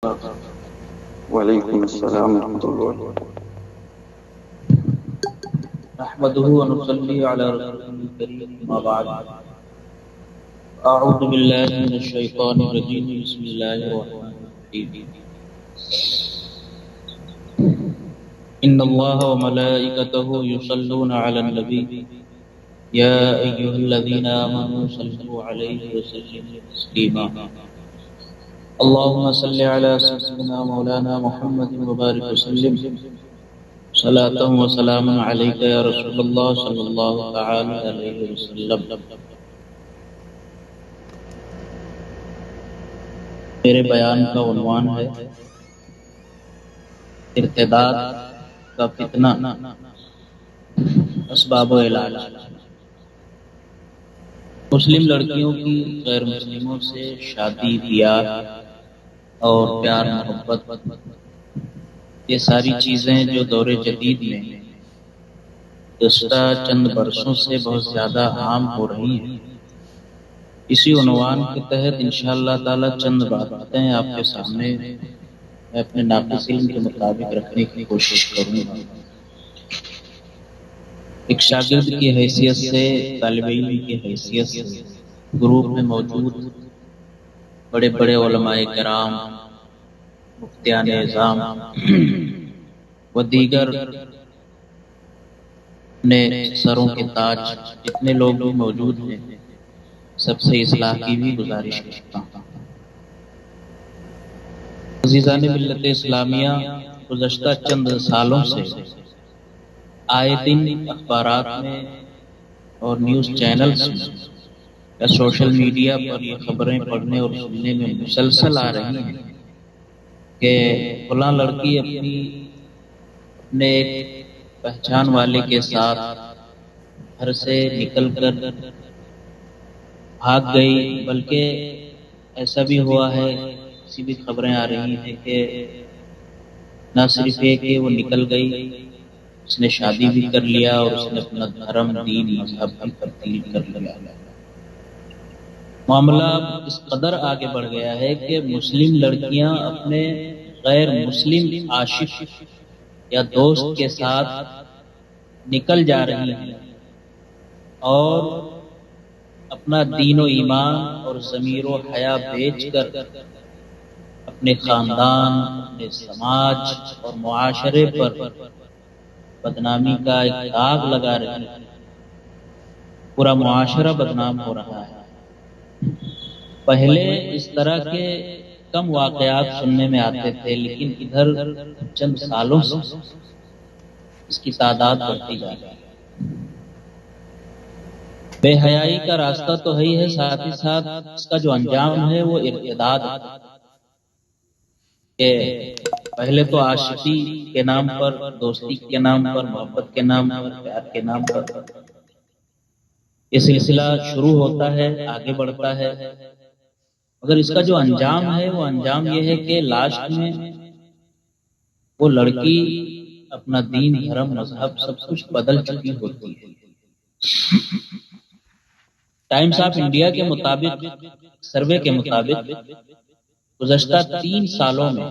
وعلیکم السلام ورحمۃ اللہ۔ نحمده ونصلي على رسوله الكريم ما بعد أعوذ بالله من الشيطان الرجيم بسم الله الرحمن الرحيم إن الله وملائكته يصلون على النبي يا أيها الذين آمنوا صلوا عليه وسلموا تسليما اللهم صل على سيدنا مولانا محمد وبارك وسلم صلاة وسلام عليك يا رسول الله صلى الله تعالى عليه وسلم۔ میرے بیان کا عنوان ہے ارتداد کا فتنہ، اسباب و علاج۔ مسلم لڑکیوں کی غیر مسلموں سے شادی بیاہ اور پیار محبت، یہ ساری چیزیں جو دور جدید میں گزشتہ چند برسوں سے بہت زیادہ عام ہو رہی ہیں، اسی عنوان کے تحت انشاءاللہ تعالی چند باتیں آپ کے سامنے میں اپنے ناقص علم کے مطابق رکھنے کی کوشش کروں گا۔ ایک شاگرد کی حیثیت سے، طالب علم کی حیثیت سے، گروپ میں موجود بڑے بڑے علماء کرام، مفتیان اعظام و دیگر نے سروں کے تاج جتنے لوگ بھی موجود ہیں، سب سے اصلاح کی بھی گزارش کرتا ہوں۔ عزیزان ملت اسلامیہ، گزشتہ چند سالوں سے آئے دن اخبارات میں اور نیوز چینلز میں یا سوشل میڈیا پر یہ خبریں پڑھنے اور سننے میں مسلسل آ رہی ہیں کہ فلاں لڑکی اپنے ایک پہچان والے کے ساتھ گھر سے نکل کر بھاگ گئی، بلکہ ایسا بھی ہوا ہے، ایسی بھی خبریں آ رہی ہیں کہ نہ صرف یہ کہ وہ نکل گئی، اس نے شادی بھی کر لیا اور اس نے اپنا دھرم، دین، مذہب بھی تبدیل کر لیا۔ معاملہ اس قدر آگے بڑھ گیا ہے کہ مسلم لڑکیاں اپنے غیر مسلم عاشق یا دوست کے ساتھ نکل جا رہی ہیں اور اپنا دین و ایمان اور ضمیر و حیا بیچ کر اپنے خاندان، اپنے سماج اور معاشرے پر بدنامی کا ایک داغ لگا رہی ہیں۔ پورا معاشرہ بدنام ہو رہا ہے۔ پہلے اس طرح کے کم واقعات سننے میں آتے تھے، لیکن ادھر چند سالوں سے اس کی تعداد بڑھتی جا رہی ہے۔ بے حیائی کا راستہ تو ہے ہی ہے، ساتھ ہی ساتھ اس کا جو انجام ہے وہ ارتداد ہے کہ پہلے تو عاشقی کے نام پر، دوستی کے نام پر، محبت کے نام پر، پیار کے نام پر یہ سلسلہ شروع ہوتا ہے، آگے بڑھتا ہے، مگر اس کا جو انجام ہے وہ انجام یہ ہے کہ لاسٹ میں وہ لڑکی اپنا دین، دھرم، مذہب سب کچھ بدل چکی ہوتی ہے۔ ٹائمز آف انڈیا کے مطابق، سروے کے مطابق گزشتہ 3 سالوں میں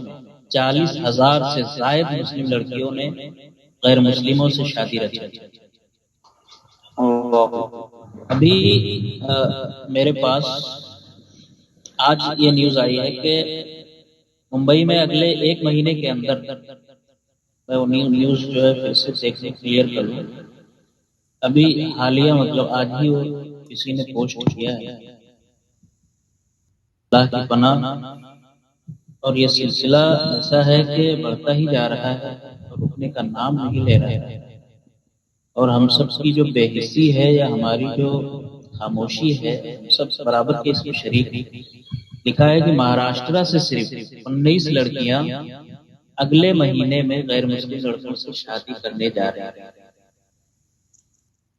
40,000 سے زائد مسلم لڑکیوں نے غیر مسلموں سے شادی رچی۔ ابھی میرے پاس آج یہ نیوز آئی ہے کہ ممبئی میں اگلے 1 مہینے کے اندر، میں وہ نیوز جو ہے پھر سے دیکھنے کلیئر کر لوں، ابھی حالیہ مطلب آج ہی وہ کسی نے پوسٹ کیا ہے، اللہ کی پناہ، اور یہ سلسلہ ایسا ہے کہ بڑھتا ہی جا رہا ہے اور رکنے کا نام نہیں لے رہا ہے، اور ہم سب کی جو بے حسی ہے یا ہماری جو خاموشی ہے، ہم سب برابر کے اس میں شریک ہیں۔ لکھا ہے کہ مہاراشٹرا سے صرف 19 لڑکیاں اگلے مہینے میں غیر مسلم لڑکوں سے شادی کرنے جا رہی ہیں۔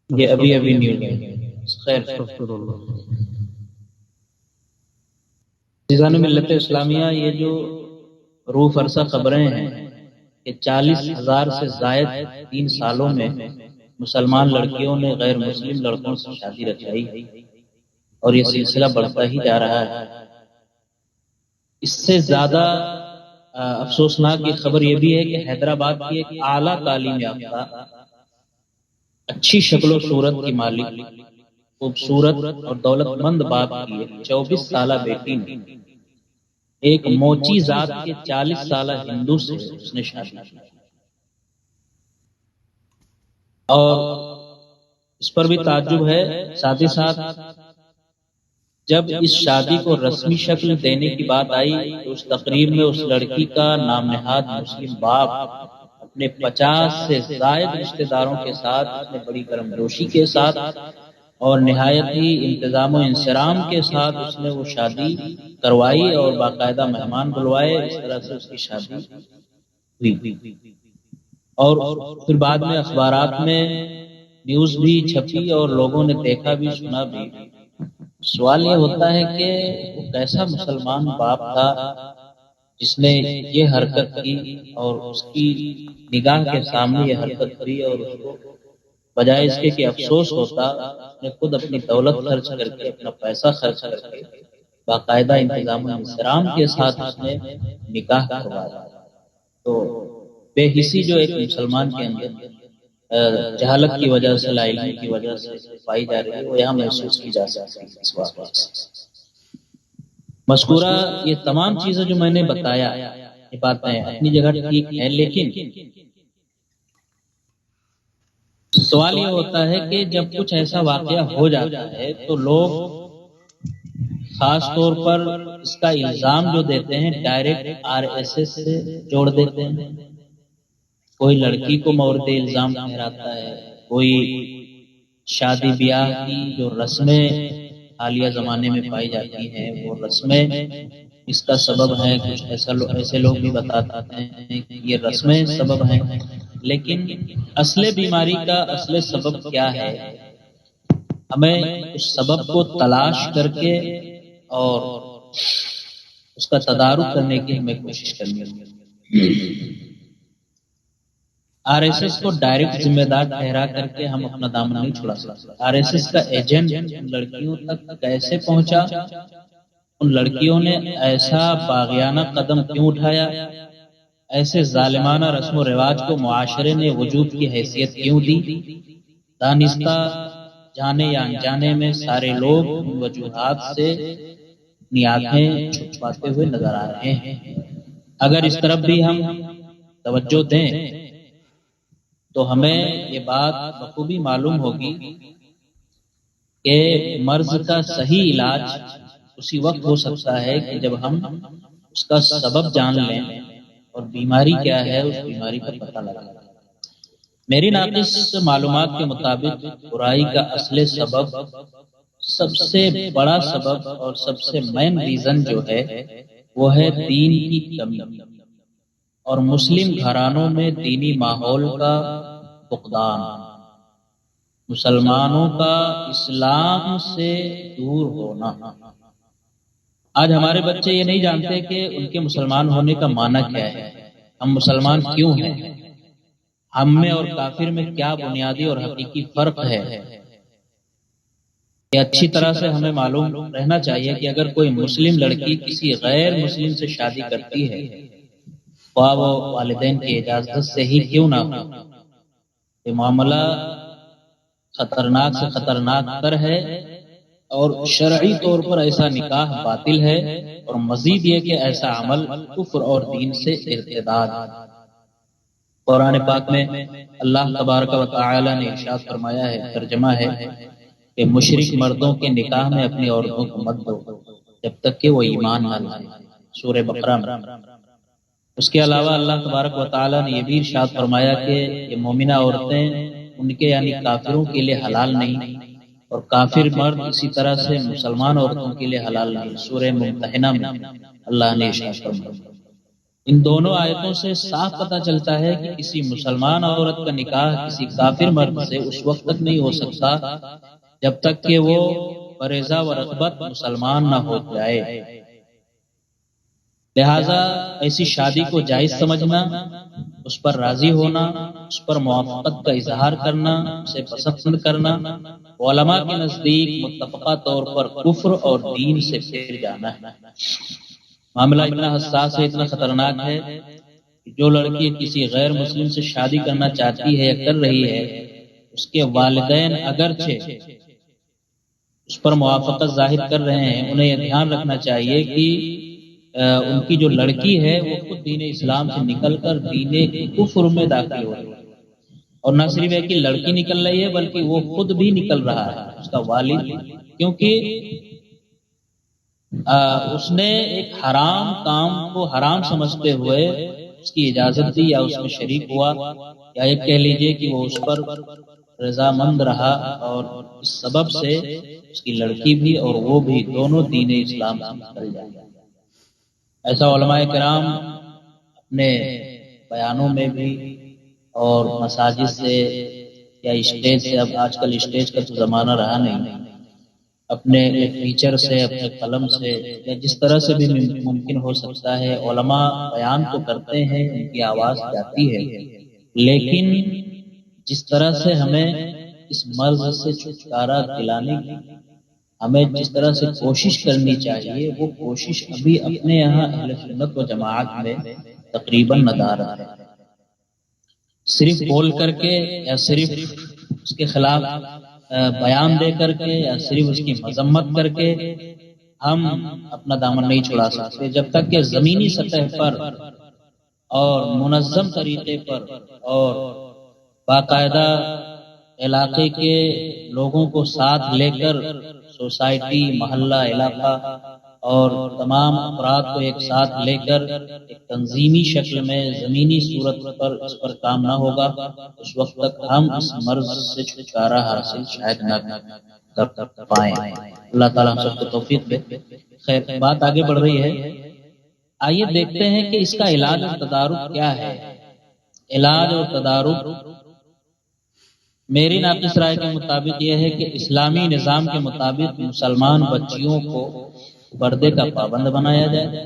یہ ابھی نیوز ہے۔ خیر، عزیزان ملت اسلامیہ، یہ جو روح فرسا خبریں ہیں کہ 40,000 سے زائد 3 سالوں میں مسلمان لڑکیوں نے غیر مسلم لڑکوں سے شادی رچائی اور یہ سلسلہ بڑھتا ہی جا رہا ہے۔ اس سے زیادہ افسوسناک یہ خبر یہ بھی ہے کہ حیدرآباد کی ایک اعلیٰ تعلیم یافتہ اچھی شکل و صورت کی مالک خوبصورت اور دولت مند باپ کی 24 سالہ بیٹی نے ایک موچی ذات کے 40 سالہ ہندو سے اس نے شادی کی، اور اس پر بھی تعجب ہے۔ ساتھ ہی ساتھ جب اس شادی کو رسمی شکل دینے کی بات آئی تو اس تقریب میں اس لڑکی کا نام نہاد مسلم باپ اپنے 50 سے زائد رشتہ داروں کے ساتھ اپنے بڑی گرمجوشی کے ساتھ اور نہایت ہی انتظام و انصرام کے ساتھ اس نے وہ شادی کروائی اور باقاعدہ مہمان بلوائے۔ اس طرح سے اس کی شادی ہوئی، اور پھر بعد میں اخبارات میں نیوز بھی چھپی اور لوگوں نے دیکھا بھی سنا بھی۔ سوال یہ ہوتا ہے کہ وہ کیسا مسلمان باپ تھا جس نے یہ حرکت کی اور اس کی نگاہ کے سامنے یہ حرکت ہوئی، اور اس کو بجائے اس کے کہ افسوس ہوتا، اس نے خود اپنی دولت خرچ کر کے، اپنا پیسہ خرچ کر کے باقاعدہ انتظام و انصرام کے ساتھ اس نے نکاح کروایا۔ تو بے حسی جو ایک مسلمان کے اندر جہالت کی وجہ سے، لاعلمی کی وجہ سے پائی جا رہی ہے، وہ یہاں محسوس کی جا سکتی ہے اس واقعے سے۔ مذکورہ یہ تمام چیزیں جو میں نے بتایا، یہ باتیں اپنی جگہ ٹھیک ہیں، لیکن سوال یہ ہوتا ہے کہ جب کچھ ایسا واقعہ ہو جاتا ہے تو لوگ خاص طور پر اس کا الزام جو دیتے ہیں ڈائریکٹ RSS سے جوڑ دیتے ہیں۔ کوئی لڑکی کو مورد الزام ٹھہراتا ہے، کوئی شادی بیاہ کی جو رسمیں حالیہ زمانے میں پائی جاتی ہیں وہ رسمیں اس کا سبب ہیں، کچھ ایسے لوگ بھی بتاتے ہیں کہ یہ رسمیں سبب ہیں، لیکن اصل بیماری کا اصل سبب کیا ہے؟ ہمیں اس سبب کو تلاش کر کے اور اس کا تدارک کرنے کی ہمیں کوشش کرنی ہے۔ RSS کو ڈائریکٹ ذمہ دار ٹھہرا کر کے ہم اپنا دامن نہیں چھڑا سکتے۔ RSS کا ایجنٹ ان لڑکیوں تک کیسے پہنچا؟ ان لڑکیوں نے ایسا باغیانہ قدم کیوں اٹھایا؟ ایسے ظالمانہ رسم و رواج کو معاشرے نے وجود کی حیثیت کیوں دی؟ دانستہ جانے یا انجانے میں سارے لوگ ان وجوہات سے اپنی آنکھیں چھپاتے ہوئے نظر آ رہے ہیں۔ اگر اس طرف بھی ہم توجہ دیں تو ہمیں یہ بات بخوبی معلوم ہوگی کہ مرض کا صحیح علاج اسی وقت ہو سکتا ہے کہ جب ہم اس کا سبب جان لیں اور بیماری کیا ہے اس بیماری کا پتہ لگائیں۔ میری ناقص معلومات کے مطابق برائی کا اصل سبب، سب سے بڑا سبب اور سب سے مین ریزن جو ہے وہ ہے دین کی کمی اور مسلم گھرانوں میں دینی ماحول کا فقدان، مسلمانوں کا اسلام سے دور ہونا۔ آج ہمارے بچے یہ نہیں جانتے کہ ان کے مسلمان ہونے کا معنی کیا ہے، ہم مسلمان کیوں ہیں، ہم میں اور کافر میں کیا بنیادی اور حقیقی فرق ہے۔ یہ اچھی طرح سے ہمیں معلوم رہنا چاہیے کہ اگر کوئی مسلم لڑکی کسی غیر مسلم سے شادی کرتی ہے، خواہ وہ والدین کی اجازت سے ہی کیوں نہ ہو، یہ معاملہ خطرناک سے خطرناک تر ہے اور شرعی طور پر ایسا نکاح باطل ہے، اور مزید یہ کہ ایسا عمل کفر اور دین سے ارتداد۔ قرآن پاک میں اللہ تبارک و تعالی نے ارشاد فرمایا ہے، ترجمہ ہے کہ مشرک مردوں کے نکاح میں اپنی عورتوں کو مت دو جب تک کہ وہ ایمان نہ لائیں، سورہ بقرہ میں۔ اس کے علاوہ اللہ تبارک و تعالی نے یہ بھی ارشاد فرمایا کہ یہ مومنہ عورتیں ان کے یعنی کافروں کے لیے حلال نہیں، اور کافر مرد اسی طرح سے مسلمان عورتوں کے لیے حلال نہیں، سورہ ممتحنہ میں اللہ نے ارشاد فرمایا۔ ان دونوں آیتوں سے صاف پتہ چلتا ہے کہ کسی مسلمان عورت کا نکاح کسی کافر مرد سے اس وقت تک نہیں ہو سکتا جب تک کہ وہ برضا و رغبت مسلمان نہ ہو جائے۔ لہذا ایسی شادی کو جائز سمجھنا، اس پر راضی ہونا، اس پر موافقت کا اظہار کرنا، اسے پسند کرنا، علماء کے نزدیک متفقہ طور پر کفر اور دین سے پھر جانا ہے۔ معاملہ اتنا حساس ہے، اتنا خطرناک ہے کہ جو لڑکی کسی غیر مسلم سے شادی کرنا چاہتی ہے یا کر رہی ہے، اس کے والدین اگرچہ اس پر موافقت ظاہر کر رہے ہیں، انہیں یہ دھیان رکھنا چاہیے کہ ان کی جو لڑکی ہے وہ خود دین اسلام سے نکل کر دین کفر میں داخل ہو رہی ہے، اور نہ صرف ہے کہ لڑکی نکل رہی ہے بلکہ وہ خود بھی نکل رہا ہے، اس کا والد، کیونکہ اس نے ایک حرام کام کو حرام سمجھتے ہوئے اس کی اجازت دی یا اس میں شریک ہوا، یا ایک کہہ لیجئے کہ وہ اس پر رضامند رہا، اور اس سبب سے اس کی لڑکی بھی اور وہ بھی دونوں دین اسلام سے نکل جائیں۔ ایسا علماء کرام اپنے بیانوں میں بھی اور مساجد سے یا اسٹیج سے، اب آج کل اسٹیج کا تو زمانہ رہا نہیں، اپنے ٹیچر سے، اپنے قلم سے، یا جس طرح سے بھی ممکن ہو سکتا ہے، علماء بیان تو کرتے ہیں، ان کی آواز جاتی ہے، لیکن جس طرح سے ہمیں اس مرض سے چھٹکارا دلانے کی ہمیں جس طرح سے کوشش کرنی چاہیے، وہ کوشش ابھی اپنے یہاں اہل سنت و جماعت میں تقریباً ندارت ہے۔ صرف بول کر کے یا صرف اس کے خلاف بیان دے کر کے یا صرف اس کی مذمت کر کے ہم اپنا دامن نہیں چھڑا سکتے، جب تک کہ زمینی سطح پر اور منظم طریقے پر اور باقاعدہ علاقے کے لوگوں کو ساتھ لے کر، سوسائٹی، محلہ، علاقہ اور تمام افراد کو ایک ساتھ لے کر ایک تنظیمی شکل میں زمینی صورت پر اس پر کام نہ ہوگا، اس وقت تک ہم اس مرض سے چھٹکارا حاصل شاید نہ کر پائیں۔ اللہ تعالیٰ ہم سب کو توفیق دے۔ خیر، بات آگے بڑھ رہی ہے، آئیے دیکھتے ہیں کہ اس کا علاج اور تدارک کیا ہے۔ علاج اور تدارک میری ناقص رائے کے مطابق یہ ہے کہ اسلامی نظام کے مطابق مسلمان بچیوں کو پردے کا پابند بنایا جائے،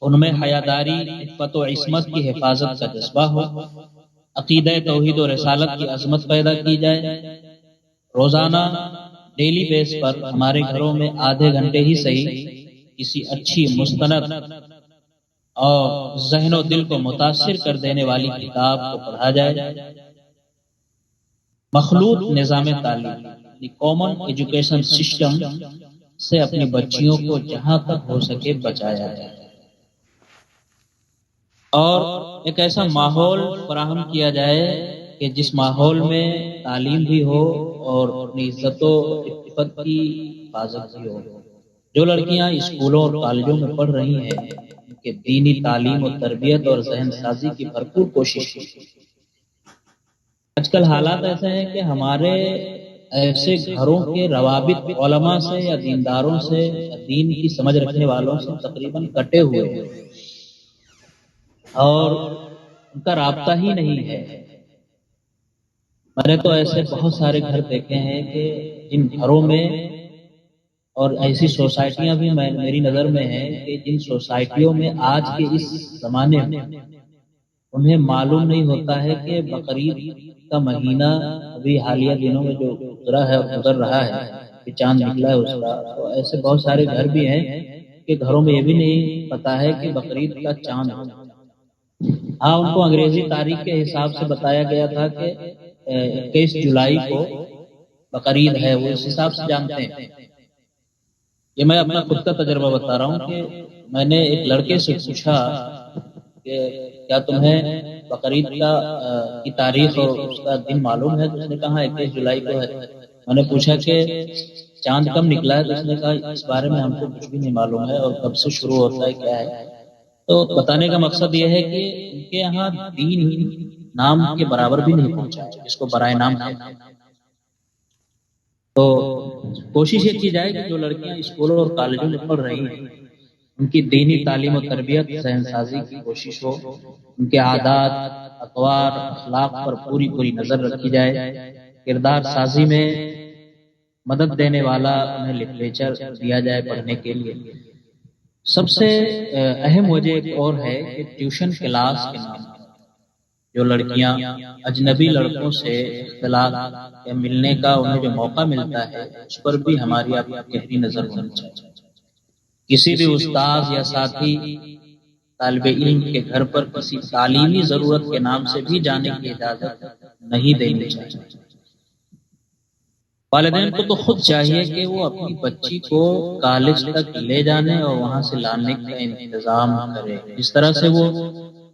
ان میں حیاداری، عفت و عصمت کی حفاظت کا جذبہ ہو، عقیدہ توحید و رسالت کی عظمت پیدا کی جائے، روزانہ ڈیلی بیس پر ہمارے گھروں میں آدھے گھنٹے ہی صحیح کسی اچھی مستند اور ذہن و دل کو متاثر کر دینے والی کتاب کو پڑھا جائے، مخلوط نظام تعلیم، کامن ایجوکیشن سسٹم سے اپنی بچیوں کو جہاں تک ہو سکے بچایا جائے، اور ایک ایسا ماحول فراہم کیا جائے کہ جس ماحول میں تعلیم بھی ہو اور اپنی عزت و عفت کی حفاظت بھی ہو۔ جو لڑکیاں اسکولوں اور کالجوں میں پڑھ رہی ہیں، ان کے دینی تعلیم و تربیت اور ذہن سازی کی بھرپور کوشش کی۔ آج کل حالات ایسے ہیں کہ ہمارے ایسے گھروں کے روابط علماء سے یا دینداروں سے یا دین کی سمجھ رکھنے والوں سے تقریباً کٹے ہوئے ہیں، اور ان کا رابطہ ہی نہیں ہے۔ میں نے تو ایسے بہت سارے گھر دیکھے ہیں کہ جن گھروں میں، اور ایسی سوسائٹیاں بھی میری نظر میں ہیں کہ جن سوسائٹیوں میں آج کے اس زمانے میں انہیں معلوم نہیں ہوتا ہے کہ بقرعید کا مہینہ ابھی حالیہ دنوں میں جو گزر رہا ہے کہ چاند نکلا ہے اس کا، تو ایسے بہت سارے گھر بھی ہیں کہ گھروں میں یہ بھی نہیں پتا ہے کہ بقرعید کا چاند ہے۔ ہاں، ان کو انگریزی تاریخ کے حساب سے بتایا گیا تھا کہ 21 جولائی کو بقرعید ہے، وہ اس حساب سے جانتے ہیں۔ یہ میں اپنا خود کا تجربہ بتا رہا ہوں کہ میں نے ایک لڑکے سے پوچھا کہ کیا تمہیں بقرعید کی تاریخ اور اس کا دن معلوم ہے؟ تو اس نے کہا 21 جولائی کو ہے۔ میں نے پوچھا کہ چاند کب نکلا ہے؟ تو اس نے کہا اس بارے میں ہم کو کچھ بھی نہیں معلوم ہے، اور کب سے شروع ہوتا ہے، کیا ہے۔ تو بتانے کا مقصد یہ ہے کہ ان کے یہاں دین نام کے برابر بھی نہیں پہنچا ہے، جس کو برائے نام کہتے ہیں۔ تو کوشش یہ کی جائے کہ جو لڑکیاں اسکولوں اور کالجوں میں پڑھ رہی ہیں، ان کی دینی تعلیم و تربیت، ذہن سازی کی کوشش ہو، ان کے عادات، اطوار، اخلاق پر پوری نظر رکھی جائے، کردار سازی میں مدد دینے والا انہیں لٹریچر دیا جائے پڑھنے کے لیے۔ سب سے اہم وجہ ایک اور ہے کہ ٹیوشن کلاس کے نام پر جو لڑکیاں اجنبی لڑکوں سے اختلاط یا ملنے کا انہیں جو موقع ملتا ہے، اس پر بھی ہماری آپ گہری نظر ہونی چاہیے۔ کسی بھی استاذ یا ساتھی طالب علم کے گھر پر کسی تعلیمی ضرورت کے نام سے بھی جانے کی اجازت نہیں دینی چاہیے۔ والدین کو تو خود چاہیے کہ وہ اپنی بچی کو کالج تک لے جانے اور وہاں سے لانے کا انتظام کرے۔ جس طرح سے وہ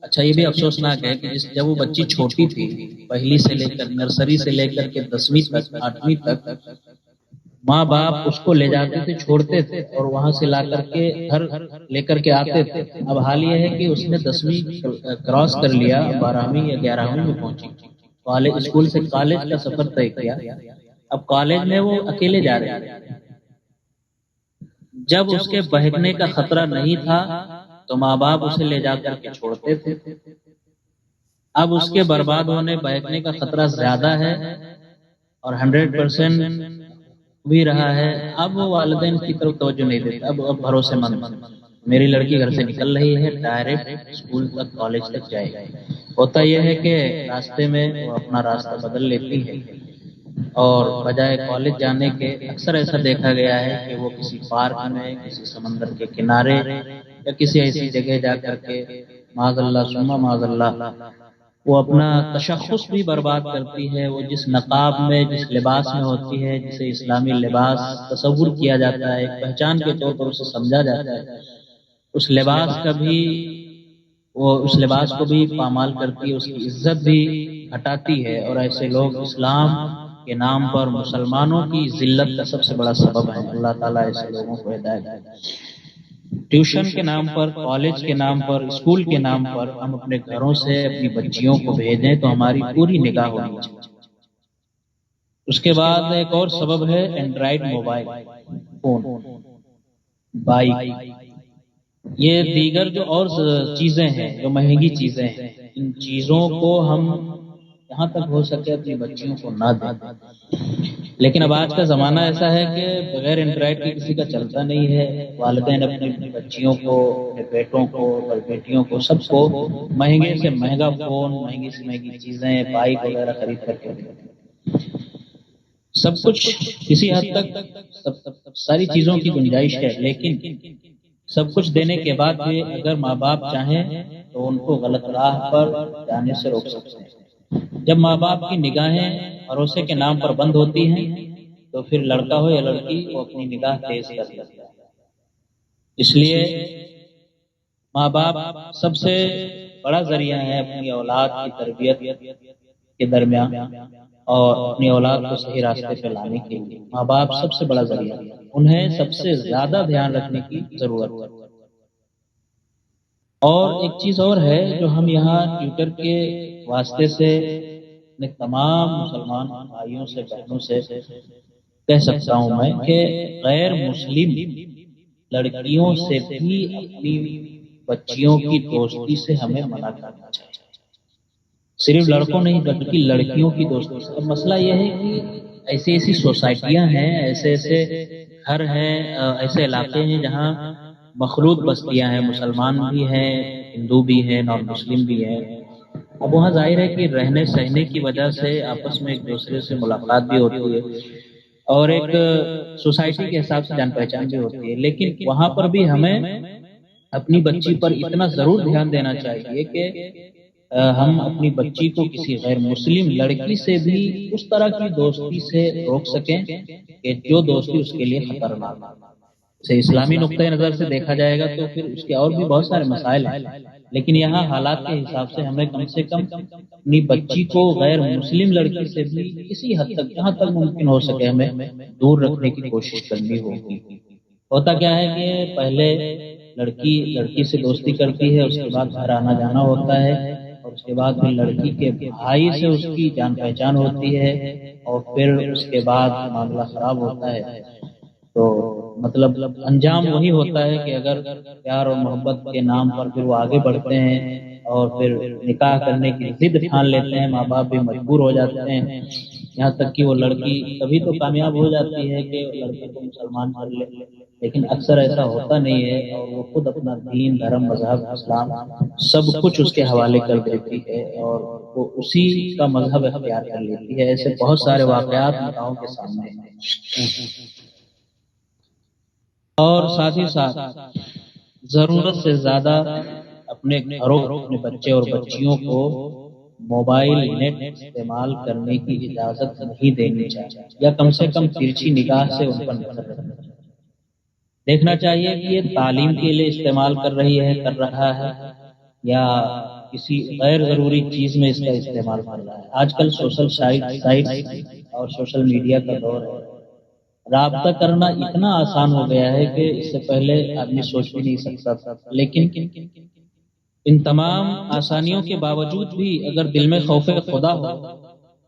اچھا یہ بھی افسوسناک ہے کہ جب وہ بچی چھوٹی تھی، پہلی سے لے کر نرسری سے لے کر کے 10ویں تک 8ویں تک ماں باپ اس کو لے جاتے تھے، چھوڑتے تھے اور وہاں سے لا کر کے گھر لے کر کے آتے تھے۔ اب حال یہ ہے کہ اس نے 10ویں کراس کر لیا، 12ویں یا 11ویں میں پہنچی، کالج اسکول سے کالج کا سفر طے کیا، اب کالج میں وہ اکیلے جا رہے ہیں۔ جب اس کے بہکنے کا خطرہ نہیں تھا تو ماں باپ اسے لے جا کر کے چھوڑتے تھے، اب اس کے برباد ہونے بہکنے کا خطرہ زیادہ ہے اور 100% بھی رہا ہے، اب وہ والدین کی طرف توجہ نہیں دیتے، اب بھروسے مند میری لڑکی گھر سے نکل رہی ہے، ڈائریکٹ اسکول تک کالج تک جائے گی۔ ہوتا یہ ہے کہ راستے میں وہ اپنا راستہ بدل لیتی ہے اور بجائے کالج جانے کے اکثر ایسا دیکھا گیا ہے کہ وہ کسی پارک میں، کسی سمندر کے کنارے یا کسی ایسی جگہ جا کر کے معاذ اللہ ثم معاذ اللہ وہ اپنا تشخص بھی برباد کرتی ہے۔ وہ جس نقاب میں، جس لباس میں ہوتی ہے، جسے اسلامی لباس تصور کیا جاتا ہے، ایک پہچان کے طور پر اسے سمجھا جاتا ہے، اس لباس کا بھی وہ اس لباس کو بھی پامال کرتی ہے، اس کی عزت بھی ہٹاتی ہے، اور ایسے لوگ اسلام کے نام پر مسلمانوں کی ذلت کا سب سے بڑا سبب ہے۔ اللہ تعالیٰ ایسے لوگوں کو ہدایت دے۔ ٹیوشن کے نام پر، کالج کے نام پر، اسکول کے نام پر ہم اپنے گھروں سے اپنی بچیوں کو بھیجیں تو ہماری پوری نگاہ ہونی چاہیے۔ اس کے بعد ایک اور سبب ہے اینڈرائڈ موبائل فون، بائک، یہ دیگر جو اور چیزیں ہیں، جو مہنگی چیزیں ہیں، ان چیزوں کو ہم جہاں تک ہو سکے اپنی بچیوں کو نہ دیں۔ لیکن اب آج کا زمانہ ایسا ہے کہ بغیر انڈرائڈ کے کسی کا چلتا نہیں ہے۔ والدین اپنی بچیوں کو، اپنے بیٹوں کو اور بیٹیوں کو، سب کو مہنگے سے مہنگا فون، مہنگی سے مہنگی چیزیں، بائک وغیرہ خرید کر کے دیتے ہیں۔ سب کچھ کسی حد تک ساری چیزوں کی گنجائش ہے، لیکن سب کچھ دینے کے بعد بھی اگر ماں باپ چاہیں تو ان کو غلط راہ پر جانے سے روک سکتے ہیں۔ جب ماں باپ کی نگاہیں بھروسے کے نام پر بند ہوتی ہیں تو پھر لڑکا ہو یا لڑکی وہ اپنی نگاہ تیز کر لیتا ہے۔ اس لیے ماں باپ سب سے بڑا ذریعہ ہے اپنی اولاد کی تربیت کے درمیان اور اپنی اولاد کو صحیح راستے پہ لانے کے لیے ماں باپ سب سے بڑا ذریعہ ہے، انہیں سب سے زیادہ دھیان رکھنے کی ضرورت ہے۔ اور ایک چیز اور ہے جو ہم یہاں ٹویٹر کے واسطے سے اپنے تمام مسلمان بھائیوں سے، بہنوں سے کہہ سکتا ہوں میں کہ غیر مسلم لڑکیوں سے بھی اپنی بچیوں کی دوستی سے ہمیں منع کرنا چاہیے۔ صرف لڑکوں نہیں بلکہ لڑکیوں کی دوستی سے۔ اب مسئلہ یہ ہے کہ ایسی ایسی سوسائٹیاں ہیں، ایسے ایسے گھر ہیں، ایسے علاقے ہیں جہاں مخلوط بستیاں ہیں، مسلمان بھی ہیں، ہندو بھی ہیں، نان مسلم بھی ہیں۔ اب وہاں ظاہر ہے کہ رہنے سہنے کی وجہ سے آپس میں ایک دوسرے سے ملاقات بھی ہوتی ہے اور ایک سوسائٹی کے حساب سے جان پہچان بھی ہوتی ہے، لیکن وہاں پر بھی ہمیں اپنی بچی پر اتنا ضرور دھیان دینا چاہیے کہ ہم اپنی بچی کو کسی غیر مسلم لڑکی سے بھی اس طرح کی دوستی سے روک سکیں کہ جو دوستی اس کے لیے خطرناک ہے۔ اسے اسلامی نقطۂ نظر سے دیکھا جائے گا تو پھر اس کے اور بھی بہت سارے مسائل ہیں، لیکن یہاں حالات کے حساب سے ہمیں کم سے کم اپنی بچی کو غیر مسلم لڑکی سے بھی کسی حد تک، جہاں تک ممکن ہو سکے، ہمیں دور رکھنے کی کوشش کرنی ہوگی۔ ہوتا کیا ہے کہ پہلے لڑکی سے دوستی کرتی ہے، اس کے بعد گھر آنا جانا ہوتا ہے، اور اس کے بعد پھر لڑکی کے بھائی سے اس کی جان پہچان ہوتی ہے، اور پھر اس کے بعد معاملہ خراب ہوتا ہے۔ تو مطلب انجام وہی ہوتا ہے کہ اگر پیار اور محبت کے نام پر پھر وہ آگے بڑھتے ہیں اور پھر نکاح کرنے کی ضد ٹھان لیتے ہیں، ماں باپ بھی مجبور ہو جاتے ہیں، یہاں تک کہ وہ لڑکی کبھی تو کامیاب ہو جاتی ہے کہ لڑکے کو مسلمان کر لے، لیکن اکثر ایسا ہوتا نہیں ہے، اور وہ خود اپنا دین، دھرم، مذہب، اسلام سب کچھ اس کے حوالے کر دیتی ہے اور وہ اسی کا مذہب اختیار کر لیتی ہے۔ ایسے بہت سارے واقعات نگاہوں کے سامنے ہیں۔ اور ساتھ ہی ساتھ ضرورت سے زیادہ اپنے گھروں اپنے بچے اور بچیوں کو موبائل نیٹ استعمال کرنے کی اجازت نہیں دینی چاہیے، یا کم سے کم ترچھی نگاہ سے ان پر نظر رکھنا چاہیے۔ دیکھنا چاہیے کہ یہ تعلیم کے لیے استعمال کر رہا ہے یا کسی غیر ضروری چیز میں اس کا استعمال کر رہا ہے۔ آج کل سوشل سائٹ اور سوشل میڈیا کا دور ہے، رابطہ کرنا اتنا آسان ہو گیا ہے کہ اس سے پہلے آدمی سوچ بھی نہیں سکتا تھا، لیکن ان تمام آسانیوں کے باوجود بھی اگر دل میں خوف خدا ہو،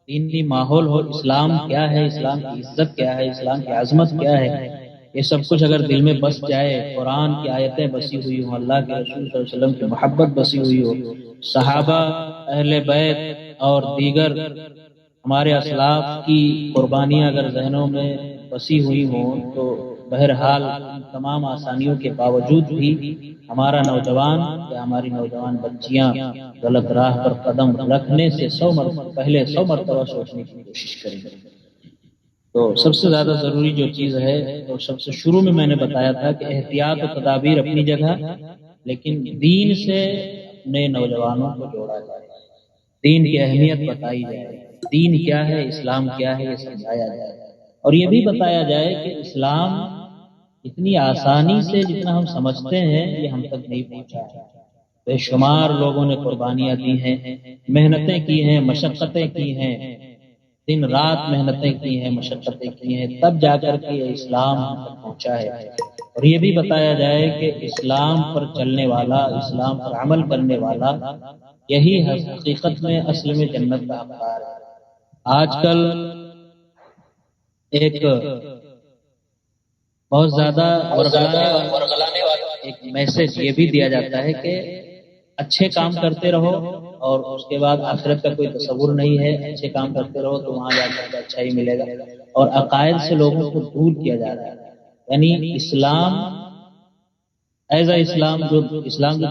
دینی ماحول ہو، اسلام کیا ہے، اسلام کی عزت کیا ہے، اسلام کی عظمت کیا ہے، یہ سب کچھ اگر دل میں بس جائے، قرآن کی آیتیں بسی ہوئی ہوں، اللہ کے رسول صلی اللہ علیہ وسلم کی محبت بسی ہوئی ہو، صحابہ، اہل بیت اور دیگر ہمارے اسلاف کی قربانیاں اگر ذہنوں میں بسی ہوئی ہوں، تو بہرحال تمام آسانیوں کے باوجود بھی ہمارا نوجوان یا ہماری نوجوان بچیاں غلط راہ پر قدم رکھنے سے 100 مرتبہ سوچنے کی کوشش کریں گے۔ تو سب سے زیادہ ضروری جو چیز ہے، اور سب سے شروع میں نے بتایا تھا کہ احتیاط و تدابیر اپنی جگہ، لیکن دین سے اپنے نوجوانوں کو جوڑا جائے، دین کی اہمیت بتائی جائے، دین کیا ہے، اسلام کیا ہے، یہ سمجھایا جائے، اور یہ بھی بتایا جائے کہ اسلام اتنی آسانی سے جتنا ہم سمجھتے ہیں یہ ہم تک نہیں پہنچا ہے۔ بے شمار لوگوں نے قربانیاں دی ہیں، محنتیں کی ہیں، مشقتیں کی ہیں، دن رات محنتیں کی ہیں، مشقتیں کی ہیں، تب جا کر کے یہ اسلام ہم تک پہنچا ہے۔ اور یہ بھی بتایا جائے کہ اسلام پر چلنے والا، اسلام پر عمل کرنے والا، یہی حقیقت میں اصل میں جنت کا حقدار ہے۔ آج کل ایک بہت زیادہ ورغلانے والا ایک میسج یہ بھی دیا جاتا ہے کہ اچھے کام کرتے رہو اور اس کے بعد آخرت کا کوئی تصور نہیں ہے، اچھے کام کرتے رہو تو وہاں جا کر اچھا ہی ملے گا، اور عقائد سے لوگوں کو دور کیا جا رہا ہے۔ یعنی اسلام ایز اے اسلام جو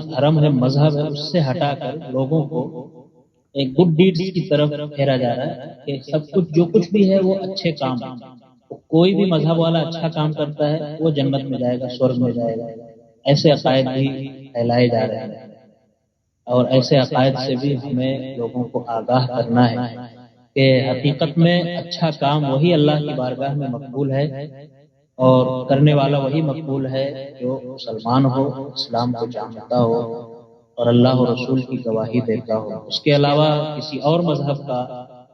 دھرم ہے، مذہب ہے، اس سے ہٹا کر لوگوں کو ایک گڈ ڈیڈز کی طرف پھیرا جا رہا ہے کہ سب کچھ جو کچھ بھی ہے وہ اچھے کام ہے۔ کوئی بھی مذہب والا اچھا کام کرتا ہے وہ جنت میں جائے گا، سورگ میں جائے گا، ایسے عقائد بھی پھیلائے جا رہے ہیں، اور ایسے عقائد سے بھی ہمیں لوگوں کو آگاہ کرنا ہے کہ حقیقت میں اچھا کام وہی اللہ کی بارگاہ میں مقبول ہے، اور کرنے والا وہی مقبول ہے جو مسلمان ہو، اسلام کو جانتا ہو اور اللہ و رسول کی گواہی دیتا ہو۔ اس کے علاوہ کسی اور مذہب کا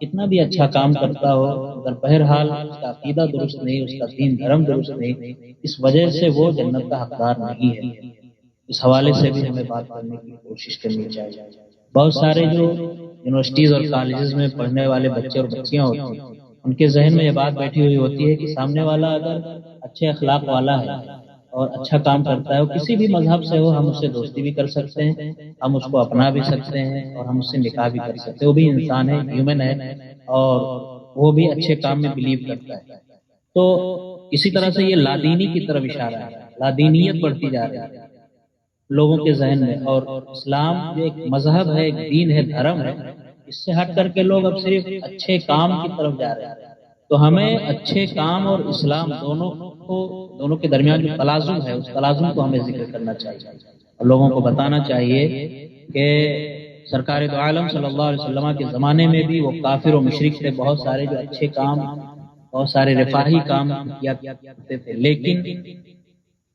کتنا بھی اچھا کام کرتا ہو، اگر بہرحال اس کا عقیدہ درست نہیں، اس کا دین دھرم درست نہیں، اس وجہ سے وہ جنت کا حقدار نہیں ہے۔ اس حوالے سے بھی ہمیں بات کرنے کی کوشش کرنی چاہیے۔ بہت سارے جو یونیورسٹیز اور کالجز میں پڑھنے والے بچے اور بچیاں ہوتے ہیں، ان کے ذہن میں یہ بات بیٹھی ہوئی ہوتی ہے کہ سامنے والا اگر اچھے اخلاق والا ہے اور اچھا کام کرتا ہے، وہ کسی بھی مذہب سے ہو، ہم اس سے دوستی بھی کر سکتے ہیں، ہم اس کو اپنا بھی سکتے ہیں، اور ہم اس سے نکاح بھی کر سکتے ہیں۔ وہ بھی انسان ہے، ہیومن ہے، اور وہ بھی اچھے کام میں بلیو کرتا ہے۔ تو اسی طرح سے یہ لادینی کی طرف اشارہ ہے، لادینیت بڑھتی جا رہی ہے لوگوں کے ذہن میں، اور اسلام جو ایک مذہب ہے، ایک دین ہے، دھرم ہے، اس سے ہٹ کر کے لوگ اب صرف اچھے کام کی طرف جا رہے ہیں۔ تو ہمیں اچھے کام اور اسلام دونوں کے درمیان جو تلازم ہے، اس تلازم کو ہمیں ذکر کرنا چاہیے، اور لوگوں کو بتانا چاہیے کہ سرکار دو عالم صلی اللہ علیہ وسلم کے زمانے میں بھی وہ کافر و مشرک تھے، بہت سارے جو اچھے کام، بہت سارے رفاہی کام کیا کرتے تھے، لیکن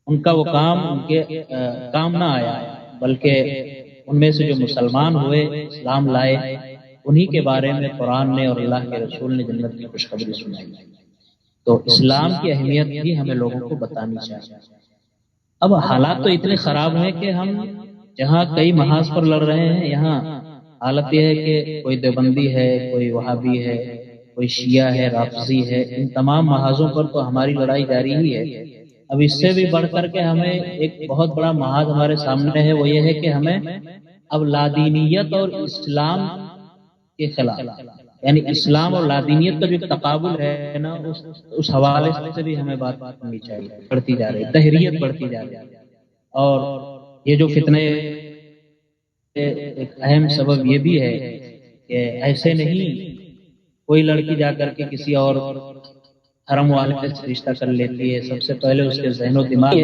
ان کا وہ کام ان کے کام نہ آیا، بلکہ ان میں سے جو مسلمان ہوئے، اسلام لائے، انہی کے بارے میں قرآن نے اور اللہ کے رسول نے جنت کی خوشخبری سنائی۔ تو اسلام کی اہمیت بھی ہمیں لوگوں کو بتانی چاہیے۔ اب حالات تو اتنے خراب ہیں کہ ہم جہاں کئی محاذ پر لڑ رہے ہیں، یہاں حالت یہ ہے کہ کوئی دیوبندی ہے، کوئی وہابی ہے، کوئی شیعہ ہے، رافضی ہے، ان تمام محاذوں پر تو ہماری لڑائی جاری ہی ہے۔ اب اس سے بھی بڑھ کر کے ہمیں ایک بہت بڑا محاذ ہمارے سامنے ہے، وہ یہ ہے کہ ہمیں اب لادینیت اور اسلام کے خلاف، یعنی اسلام اور لادینیت کا جو تقابل ہے نا، اس حوالے سے بھی ہمیں بات کرنی چاہیے۔ بڑھتی جا رہی ہے دہریت، بڑھتی جا رہی ہے، اور یہ جو فتنے ایک اہم سبب یہ بھی ہے کہ ایسے نہیں کوئی لڑکی جا کر کے کسی اور حرم والے سے رشتہ کر لیتی ہے، سب سے پہلے اس کے ذہن و دماغ